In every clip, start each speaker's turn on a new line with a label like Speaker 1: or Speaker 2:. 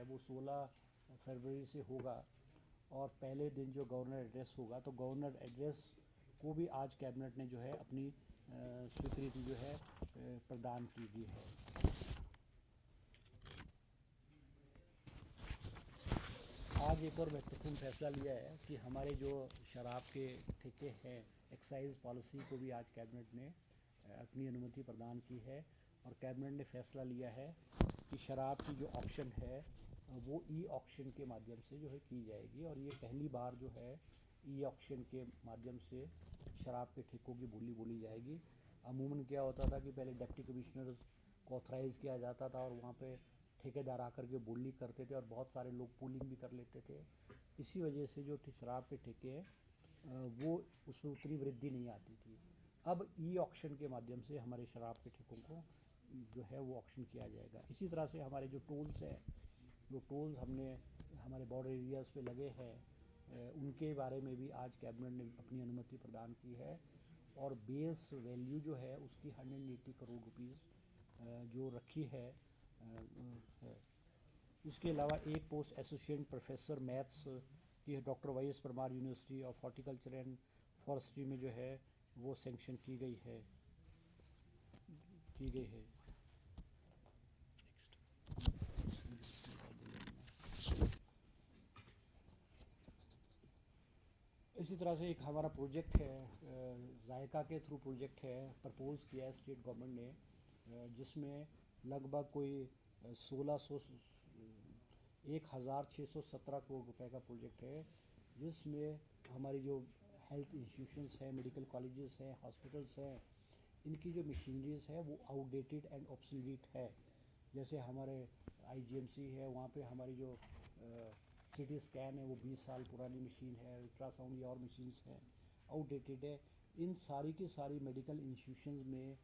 Speaker 1: वो 16 फरवरी से होगा और पहले दिन जो गवर्नर एड्रेस होगा, तो गवर्नर एड्रेस को भी आज कैबिनेट ने जो है अपनी स्वीकृति जो है प्रदान की गई है। आज एक और महत्वपूर्ण फैसला लिया है कि हमारे जो शराब के ठेके हैं, एक्साइज पॉलिसी को भी आज कैबिनेट ने अपनी अनुमति प्रदान की है और कैबिनेट ने फैसला लिया है कि शराब की जो ऑक्शन है वो ई ऑक्शन के माध्यम से जो है की जाएगी और ये पहली बार जो है ई ऑक्शन के माध्यम से शराब के ठेकों की बोली बोली जाएगी। अमूमन क्या होता था कि पहले डिप्टी कमिश्नर को ऑथराइज़ किया जाता था और वहाँ पे ठेकेदार आकर के बोली करते थे और बहुत सारे लोग पूलिंग भी कर लेते थे। इसी वजह से जो शराब के ठेके हैं वो उसमें उतनी वृद्धि नहीं आती थी। अब ई ऑक्शन के माध्यम से हमारे शराब के ठेकों को जो है वो ऑक्शन किया जाएगा। इसी तरह से हमारे जो टोल्स हैं, जो टोल्स हमने हमारे बॉर्डर एरियाज़ पे लगे हैं उनके बारे में भी आज कैबिनेट ने अपनी अनुमति प्रदान की है और बेस वैल्यू जो है उसकी 180 करोड़ रुपीज़ जो रखी है। इसके अलावा एक पोस्ट एसोसिएट प्रोफेसर मैथ्स की doctor Y S Parmar university of horticulture and forestry में जो है वो सेंक्शन की गई है। इसी तरह से एक हमारा प्रोजेक्ट है, जायका के थ्रू प्रोजेक्ट है, प्रपोज किया है स्टेट गवर्नमेंट ने, जिसमें लगभग कोई 1617 करोड़ रुपए का प्रोजेक्ट है, जिसमें हमारी जो हेल्थ इंस्टीट्यूशंस हैं, मेडिकल कॉलेजेस हैं, हॉस्पिटल्स हैं, इनकी जो मशीनरीज है वो आउटडेटेड एंड ऑब्सोलीट है। जैसे हमारे आईजीएमसी है, वहाँ पे हमारी जो सीटी स्कैन है वो 20 साल पुरानी मशीन है, अल्ट्रासाउंड या और मशीन्स हैं आउटडेटेड है। इन सारी की सारी मेडिकल इंस्टीट्यूशंस में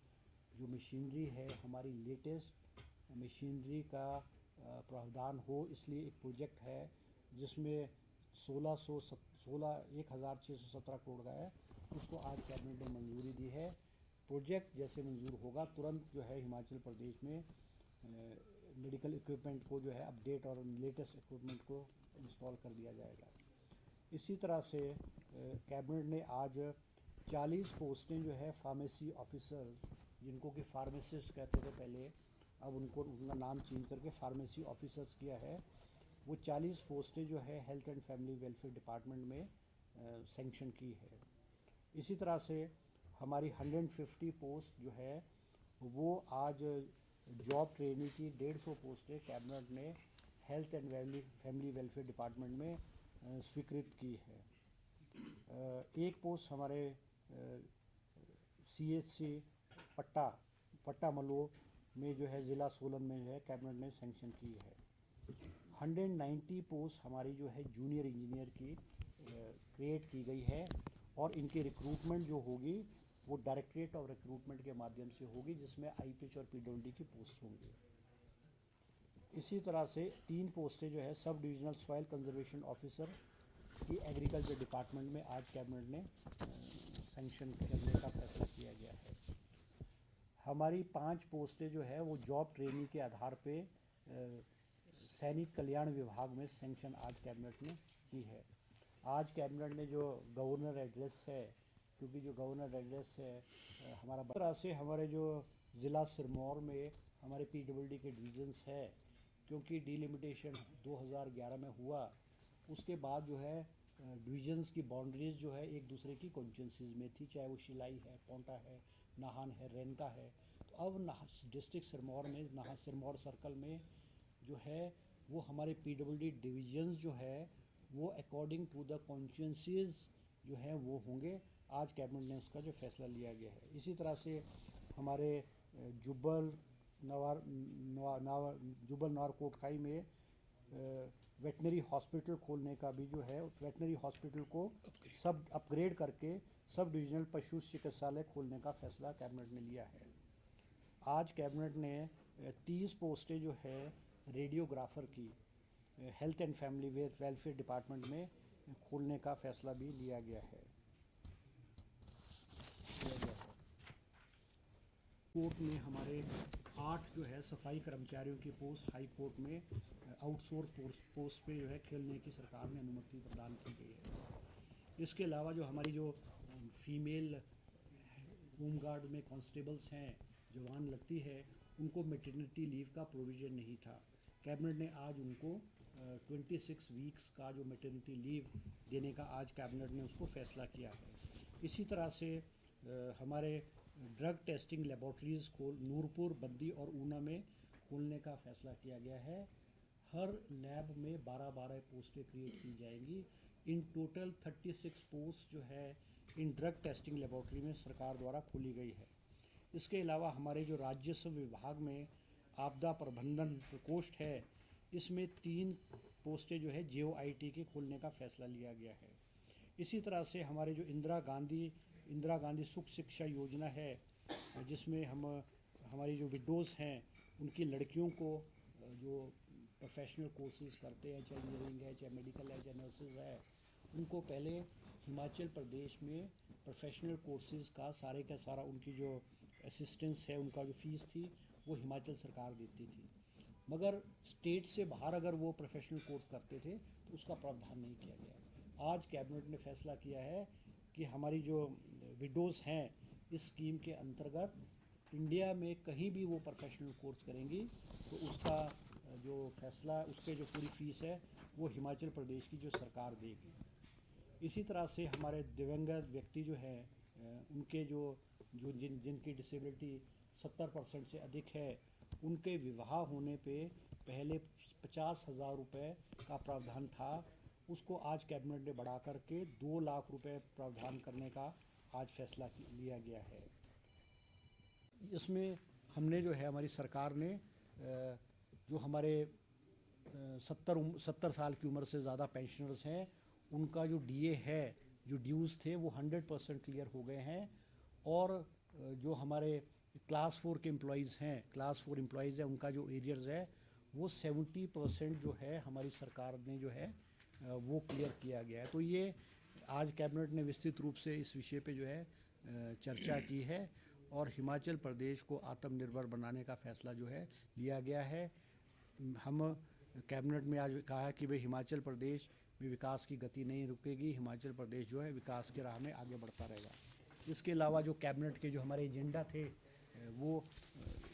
Speaker 1: जो मशीनरी है हमारी लेटेस्ट मशीनरी का प्रावधान हो, इसलिए एक प्रोजेक्ट है जिसमें 1617 करोड़ का है, उसको आज कैबिनेट ने मंजूरी दी है। प्रोजेक्ट जैसे मंजूर होगा तुरंत जो है हिमाचल प्रदेश में मेडिकल इक्विपमेंट को जो है अपडेट और लेटेस्ट इक्विपमेंट को इंस्टॉल कर दिया जाएगा। इसी तरह से कैबिनेट ने आज 40 पोस्टें जो है फार्मेसी ऑफिसर, जिनको कि फार्मासिस्ट कहते थे पहले, अब उनको उनका नाम चेंज करके फार्मेसी ऑफिसर्स किया है। वो 40 पोस्टें जो है health and family welfare department में सेंक्शन की है। इसी तरह से हमारी 150 पोस्ट जो है वो आज जॉब ट्रेनिंग की 150 पोस्टें कैबिनेट ने health and family welfare department में स्वीकृत की है। एक पोस्ट हमारे सीएचसी पट्टामलो में जो है ज़िला सोलन में है कैबिनेट ने सेंक्शन की है। 190 पोस्ट हमारी जो है जूनियर इंजीनियर की क्रिएट की गई है और इनकी रिक्रूटमेंट जो होगी वो डायरेक्टरेट ऑफ रिक्रूटमेंट के माध्यम से होगी, जिसमें आईपीएच और पीडब्ल्यूडी की पोस्ट होंगी। इसी तरह से 3 पोस्टें जो है sub divisional soil conservation officer की एग्रीकल्चर डिपार्टमेंट में आज कैबिनेट ने सेंक्शन करने का फैसला किया गया है। हमारी 5 पोस्टें जो है वो जॉब ट्रेनिंग के आधार पे सैनिक कल्याण विभाग में सेंक्शन आज कैबिनेट ने की है। आज कैबिनेट ने जो गवर्नर एड्रेस है, क्योंकि जो गवर्नर एड्रेस है हमारा तरह से हमारे जो ज़िला सिरमौर में हमारे पीडब्ल्यूडी के डिवीजन्स है, क्योंकि डिलिमिटेशन 2011 में हुआ, उसके बाद जो है डिवीजन्स की बाउंड्रीज जो है एक दूसरे की कॉन्स्टिट्यूंसीज में थी, चाहे वो शिलाई है, पोंटा है, नाहन है, रेनका है। तो अब डिस्ट्रिक्ट सिरमौर में सिरमौर सर्कल में जो है वो हमारे पीडब्ल्यूडी डिवीजन्स जो है वो अकॉर्डिंग टू द कॉन्स्टिट्यूंसीज जो है वो होंगे। आज कैबिनेट ने उसका जो फैसला लिया गया है। इसी तरह से हमारे जुब्बल नवारकोटखाई में वेटनरी हॉस्पिटल खोलने का भी जो है, वेटनरी हॉस्पिटल को सब अपग्रेड करके सब डिविजनल पशु चिकित्सालय खोलने का फैसला कैबिनेट ने लिया है। आज कैबिनेट ने 30 पोस्टें जो है रेडियोग्राफर की health and family welfare department में खोलने का फैसला भी लिया गया है। कोर्ट ने हमारे 8 जो है सफाई कर्मचारियों की पोस्ट हाई कोर्ट में आउटसोर्स पोस्ट पे जो है खेलने की सरकार ने अनुमति प्रदान की गई है। इसके अलावा जो हमारी जो फीमेल होमगार्ड में कांस्टेबल्स हैं, जवान लगती है, उनको मैटरनिटी लीव का प्रोविज़न नहीं था। कैबिनेट ने आज उनको 26 वीक्स का जो मैटरनिटी लीव देने का आज कैबिनेट ने उसको फैसला किया है। इसी तरह से हमारे ड्रग टेस्टिंग लेबॉर्ट्रीज़ को नूरपुर, बद्दी और ऊना में खोलने का फैसला किया गया है। हर लैब में 12-12 पोस्टें क्रिएट की जाएंगी। इन टोटल 36 पोस्ट जो है इन ड्रग टेस्टिंग लेबॉर्ट्री में सरकार द्वारा खोली गई है। इसके अलावा हमारे जो राजस्व विभाग में आपदा प्रबंधन प्रकोष्ठ है, इसमें 3 पोस्टें जो है JOIT के खोलने का फैसला लिया गया है। इसी तरह से हमारे जो इंदिरा गांधी सुख शिक्षा योजना है, जिसमें हमारी जो विडोज़ हैं उनकी लड़कियों को जो प्रोफेशनल कोर्सेज करते हैं, चाहे इंजीनियरिंग है, चाहे मेडिकल है, चाहे नर्सेज है, उनको पहले हिमाचल प्रदेश में प्रोफेशनल कोर्सेज का सारा उनकी जो असिस्टेंस है, उनका जो फ़ीस थी वो हिमाचल सरकार देती थी। मगर स्टेट से बाहर अगर वो प्रोफेशनल कोर्स करते थे तो उसका प्रावधान नहीं किया गया। आज कैबिनेट ने फैसला किया है कि हमारी जो विडोज़ हैं इस स्कीम के अंतर्गत इंडिया में कहीं भी वो प्रोफेशनल कोर्स करेंगी तो उसका जो फैसला, उसके जो पूरी फ़ीस है वो हिमाचल प्रदेश की जो सरकार देगी। इसी तरह से हमारे दिव्यांग व्यक्ति जो है उनके जिनकी डिसेबिलिटी 70% से अधिक है, उनके विवाह होने पे पहले 50,000 रुपये का प्रावधान था, उसको आज कैबिनेट ने बढ़ा करके 2 लाख रुपए प्रावधान करने का आज फैसला लिया गया है। इसमें हमने जो है हमारी सरकार ने जो हमारे 70 साल की उम्र से ज़्यादा पेंशनर्स हैं, उनका जो DA है, जो ड्यूज़ थे वो 100% क्लियर हो गए हैं। और जो हमारे क्लास 4 के एम्प्लॉयज़ हैं, उनका जो एरियर्स है वो 70% जो है हमारी सरकार ने जो है वो क्लियर किया गया है। तो ये आज कैबिनेट ने विस्तृत रूप से इस विषय पे जो है चर्चा की है और हिमाचल प्रदेश को आत्मनिर्भर बनाने का फैसला जो है लिया गया है। हम कैबिनेट में आज कहा है कि भाई हिमाचल प्रदेश में विकास की गति नहीं रुकेगी, हिमाचल प्रदेश जो है विकास के राह में आगे बढ़ता रहेगा। इसके अलावा जो कैबिनेट के जो हमारे एजेंडा थे, वो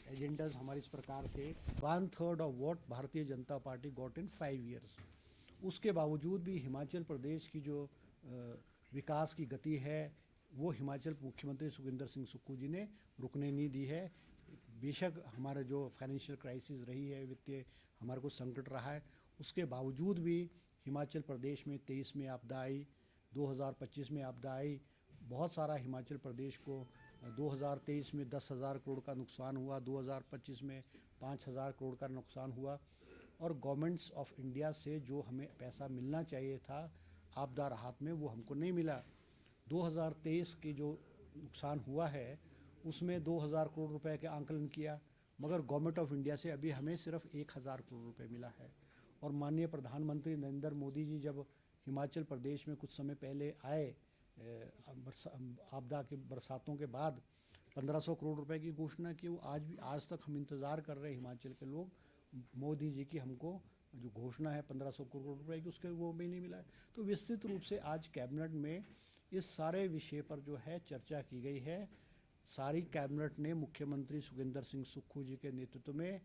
Speaker 1: एजेंडाज हमारे इस प्रकार थे। 1/3 of what Bharatiya Janata party got in 5 years. उसके बावजूद भी हिमाचल प्रदेश की जो विकास की गति है वो हिमाचल मुख्यमंत्री सुखविंदर सिंह सुक्खू जी ने रुकने नहीं दी है। बेशक हमारा जो फाइनेंशियल क्राइसिस रही है, वित्तीय हमारे को संकट रहा है, उसके बावजूद भी हिमाचल प्रदेश में 23 में आपदा आई, 2025 में आपदा आई। बहुत सारा हिमाचल प्रदेश को 2023 में 10,000 करोड़ का नुकसान हुआ, 2025 में 5,000 करोड़ का नुकसान हुआ। और गवर्नमेंट्स ऑफ इंडिया से जो हमें पैसा मिलना चाहिए था आपदा राहत में, वो हमको नहीं मिला। 2023 की जो नुकसान हुआ है उसमें 2,000 करोड़ रुपए के आंकलन किया, मगर गवर्नमेंट ऑफ इंडिया से अभी हमें सिर्फ 1,000 करोड़ रुपए मिला है। और माननीय प्रधानमंत्री नरेंद्र मोदी जी जब हिमाचल प्रदेश में कुछ समय पहले आए, आपदा के बरसातों के बाद 1,500 करोड़ रुपए की घोषणा की। वो आज तक हम इंतज़ार कर रहे हैं हिमाचल के लोग, मोदी जी की हमको जो घोषणा है 1,500 करोड़ रुपए की, उसके वो भी नहीं मिला है। तो विस्तृत रूप से आज कैबिनेट में इस सारे विषय पर जो है चर्चा की गई है। सारी कैबिनेट ने मुख्यमंत्री सुखविंदर सिंह सुक्खू जी के नेतृत्व में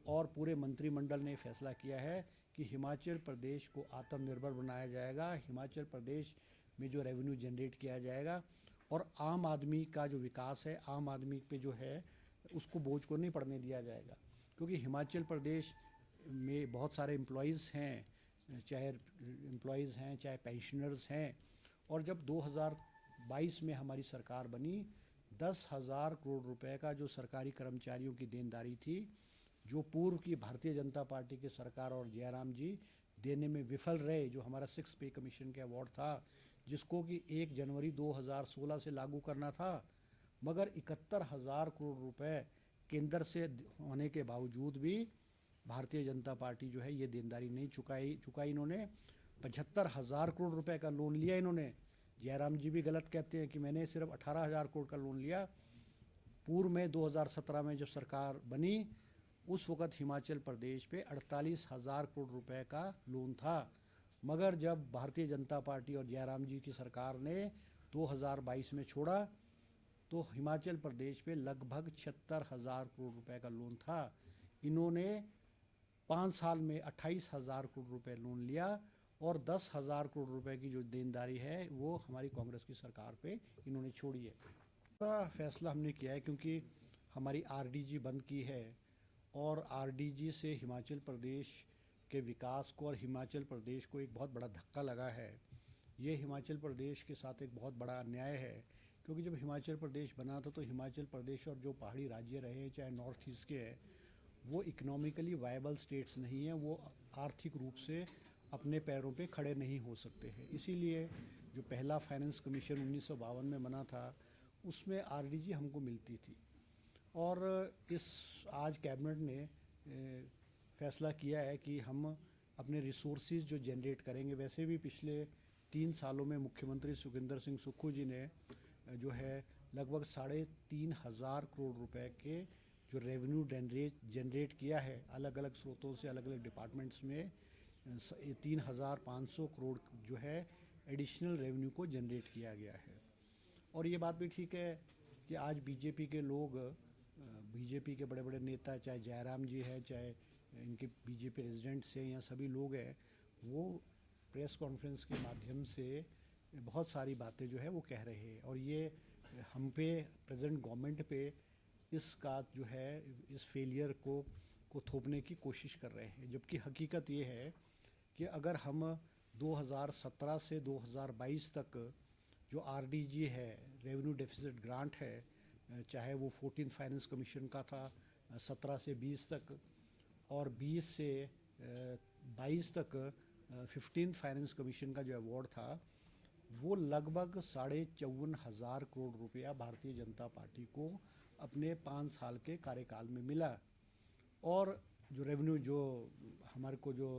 Speaker 1: और पूरे मंत्रिमंडल ने फैसला किया है कि हिमाचल प्रदेश को आत्मनिर्भर बनाया जाएगा, हिमाचल प्रदेश में जो रेवेन्यू जनरेट किया जाएगा और आम आदमी का जो विकास है, आम आदमी पे जो है उसको बोझ को नहीं पड़ने दिया जाएगा। क्योंकि हिमाचल प्रदेश में बहुत सारे एम्प्लॉयज़ हैं, चाहे एम्प्लॉयज़ हैं चाहे पेंशनर्स हैं। और जब 2022 में हमारी सरकार बनी, 10,000 करोड़ रुपए का जो सरकारी कर्मचारियों की देनदारी थी, जो पूर्व की भारतीय जनता पार्टी की सरकार और जयराम जी देने में विफल रहे, जो हमारा 6 पे कमीशन के अवार्ड था, जिसको कि 1 जनवरी 2016 से लागू करना था, मगर 71,000 करोड़ रुपए केंद्र से होने के बावजूद भी भारतीय जनता पार्टी जो है ये देनदारी नहीं चुकाई इन्होंने। 75,000 करोड़ रुपए का लोन लिया इन्होंने। जयराम जी भी गलत कहते हैं कि मैंने सिर्फ 18,000 करोड़ का लोन लिया। पूर्व में 2017 में जब सरकार बनी उस वक़्त हिमाचल प्रदेश पे 48,000 करोड़ रुपए का लोन था, मगर जब भारतीय जनता पार्टी और जयराम जी की सरकार ने 2022 में छोड़ा तो हिमाचल प्रदेश पे लगभग 76,000 करोड़ रुपए का लोन था। इन्होंने 5 साल में 28,000 करोड़ रुपए लोन लिया और 10,000 करोड़ रुपए की जो देनदारी है वो हमारी कांग्रेस की सरकार पे इन्होंने छोड़ी है। पूरा फैसला हमने किया है क्योंकि हमारी आरडीजी बंद की है और आरडीजी से हिमाचल प्रदेश के विकास को और हिमाचल प्रदेश को एक बहुत बड़ा धक्का लगा है। ये हिमाचल प्रदेश के साथ एक बहुत बड़ा अन्याय है क्योंकि जब हिमाचल प्रदेश बना था तो हिमाचल प्रदेश और जो पहाड़ी राज्य रहे हैं चाहे नॉर्थ ईस्ट के हैं वो इकोनॉमिकली वायबल स्टेट्स नहीं हैं, वो आर्थिक रूप से अपने पैरों पे खड़े नहीं हो सकते हैं। इसीलिए जो पहला फाइनेंस कमीशन 1952 में बना था उसमें आरडीजी हमको मिलती थी और इस आज कैबिनेट ने फैसला किया है कि हम अपने रिसोर्सेज जो जनरेट करेंगे, वैसे भी पिछले 3 सालों में मुख्यमंत्री सुखविंदर सिंह सुक्खू जी ने जो है लगभग 3,500 करोड़ रुपए के जो रेवेन्यू जनरेट किया है अलग अलग स्रोतों से, अलग अलग डिपार्टमेंट्स में 3,500 करोड़ जो है एडिशनल रेवेन्यू को जनरेट किया गया है। और ये बात भी ठीक है कि आज बीजेपी के लोग, बीजेपी के बड़े बड़े नेता, चाहे जयराम जी है चाहे इनके बीजेपी रेजिडेंट्स हैं या सभी लोग हैं, वो प्रेस कॉन्फ्रेंस के माध्यम से बहुत सारी बातें जो है वो कह रहे हैं और ये हम पे प्रेजेंट गवर्नमेंट पे इसका जो है इस फेलियर को थोपने की कोशिश कर रहे हैं, जबकि हकीकत ये है कि अगर हम 2017 से 2022 तक जो आरडीजी है, रेवेन्यू डेफिसिट ग्रांट है, चाहे वो 14th फाइनेंस कमीशन का था 17 से 20 तक और 20 से 22 तक 15th फाइनेंस कमीशन का जो अवार्ड था वो लगभग 54,500 करोड़ रुपया भारतीय जनता पार्टी को अपने 5 साल के कार्यकाल में मिला। और जो रेवेन्यू जो हमारे को जो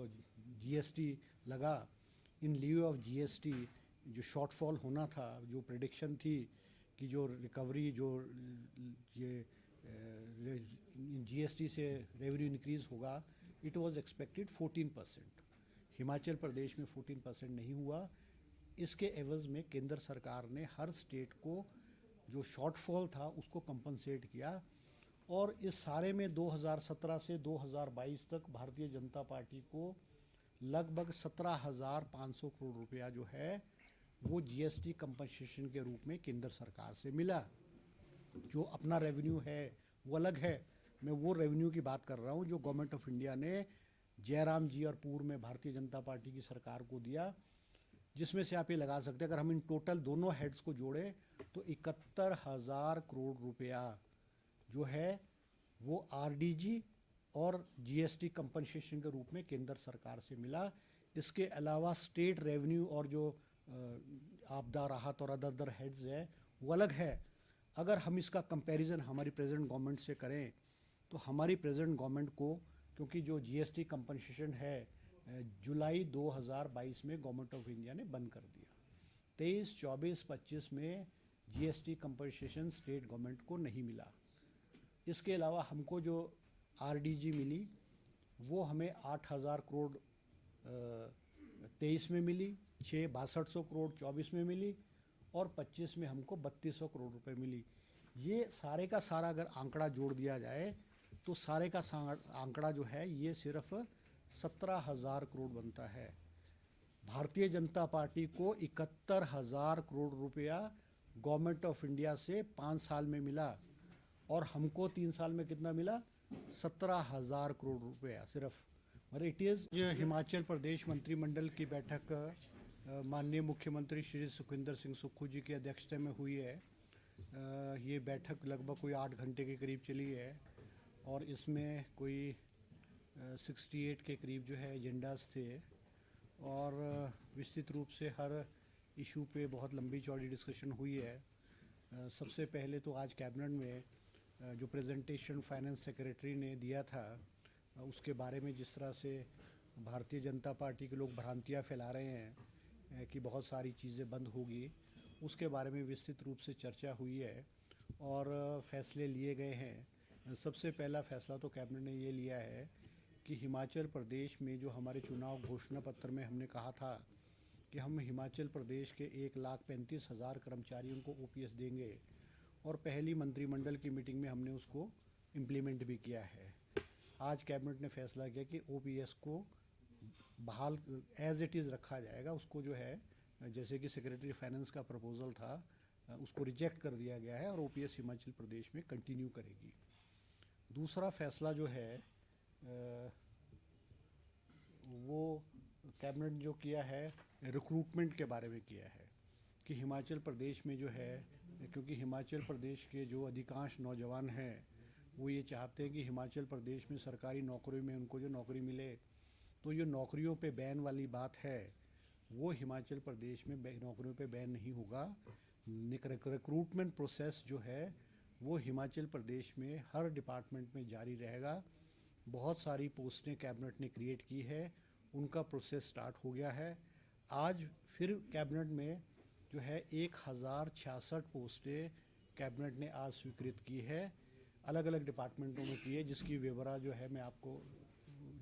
Speaker 1: जीएसटी लगा, इन लिeu ऑफ जीएसटी जो शॉर्टफॉल होना था, जो प्रेडिक्शन थी कि जो रिकवरी जो ये जीएसटी से रेवेन्यू इंक्रीज़ होगा, it was expected 14%। Himachal Pradesh में 14% नहीं हुआ। इसके एवज़ में केंद्र सरकार ने हर स्टेट को जो शॉर्टफॉल था उसको कंपनसेट किया और इस सारे में 2017 से 2022 तक भारतीय जनता पार्टी को लगभग 17,500 करोड़ रुपया जो है वो जीएसटी कंपनसेशन के रूप में केंद्र सरकार से मिला। जो अपना रेवेन्यू है वो अलग है, मैं वो रेवेन्यू की बात कर रहा हूँ जो गवर्नमेंट ऑफ इंडिया ने जयराम जी और पूर्व में भारतीय जनता पार्टी की सरकार को दिया, जिसमें से आप ये लगा सकते हैं अगर हम इन टोटल दोनों हेड्स को जोड़ें तो 71,000 करोड़ रुपया जो है वो आरडीजी और जीएसटी कंपनसेशन के रूप में केंद्र सरकार से मिला। इसके अलावा स्टेट रेवेन्यू और जो आपदा राहत और अदर हेड्स है वो अलग है। अगर हम इसका कंपैरिजन हमारी प्रेजेंट गवर्नमेंट से करें तो हमारी प्रेजेंट गवर्नमेंट को, क्योंकि जो जीएसटी कंपनसेशन है जुलाई 2022 में गवर्नमेंट ऑफ इंडिया ने बंद कर दिया, 23, 24, 25 में जीएसटी कंपनसेशन स्टेट गवर्नमेंट को नहीं मिला। इसके अलावा हमको जो आरडीजी मिली वो हमें 8,000 करोड़ 23 में मिली, 62,000 करोड़ 24 में मिली और 25 में हमको 3,200 करोड़ रुपए मिली। ये सारे का सारा अगर आंकड़ा जोड़ दिया जाए तो सारे का आंकड़ा जो है ये सिर्फ 17,000 करोड़ बनता है। भारतीय जनता पार्टी को 71,000 करोड़ रुपया गवर्नमेंट ऑफ इंडिया से 5 साल में मिला और हमको 3 साल में कितना मिला? 17,000 करोड़ रुपया सिर्फ। मतलब इट इज़ हिमाचल प्रदेश मंत्रिमंडल की बैठक माननीय मुख्यमंत्री श्री सुखविंदर सिंह सुक्खू जी की अध्यक्षता में हुई है। ये बैठक लगभग कोई 8 घंटे के करीब चली है और इसमें कोई 68 के करीब जो है एजेंडाज थे और विस्तृत रूप से हर इशू पे बहुत लंबी चौड़ी डिस्कशन हुई है। सबसे पहले तो आज कैबिनेट में जो प्रेजेंटेशन फाइनेंस सेक्रेटरी ने दिया था उसके बारे में जिस तरह से भारतीय जनता पार्टी के लोग भ्रांतियाँ फैला रहे हैं कि बहुत सारी चीज़ें बंद होगी, उसके बारे में विस्तृत रूप से चर्चा हुई है और फैसले लिए गए हैं। सबसे पहला फैसला तो कैबिनेट ने ये लिया है कि हिमाचल प्रदेश में जो हमारे चुनाव घोषणा पत्र में हमने कहा था कि हम हिमाचल प्रदेश के 1,35,000 कर्मचारियों को ओपीएस देंगे, और पहली मंत्रिमंडल की मीटिंग में हमने उसको इम्प्लीमेंट भी किया है। आज कैबिनेट ने फैसला किया कि ओपीएस को बहाल एज इट इज़ रखा जाएगा। उसको जो है, जैसे कि सेक्रेटरी फाइनेंस का प्रपोजल था, उसको रिजेक्ट कर दिया गया है और ओपीएस हिमाचल प्रदेश में कंटिन्यू करेगी। दूसरा फैसला जो है वो कैबिनेट जो किया है रिक्रूटमेंट के बारे में किया है कि हिमाचल प्रदेश में जो है, क्योंकि हिमाचल प्रदेश के जो अधिकांश नौजवान हैं वो ये चाहते हैं कि हिमाचल प्रदेश में सरकारी नौकरी में उनको जो नौकरी मिले, तो ये नौकरियों पे बैन वाली बात है वो हिमाचल प्रदेश में नौकरियों पे बैन नहीं होगा। रिक्रूटमेंट प्रोसेस जो है वो हिमाचल प्रदेश में हर डिपार्टमेंट में जारी रहेगा। बहुत सारी पोस्टें कैबिनेट ने क्रिएट की है, उनका प्रोसेस स्टार्ट हो गया है। आज फिर कैबिनेट में जो है 1,066 पोस्टें कैबिनेट ने आज स्वीकृत की है, अलग अलग डिपार्टमेंटों में की है, जिसकी विवरण जो है मैं आपको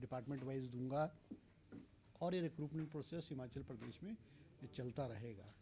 Speaker 1: डिपार्टमेंट वाइज दूंगा। और ये रिक्रूटमेंट प्रोसेस हिमाचल प्रदेश में चलता रहेगा।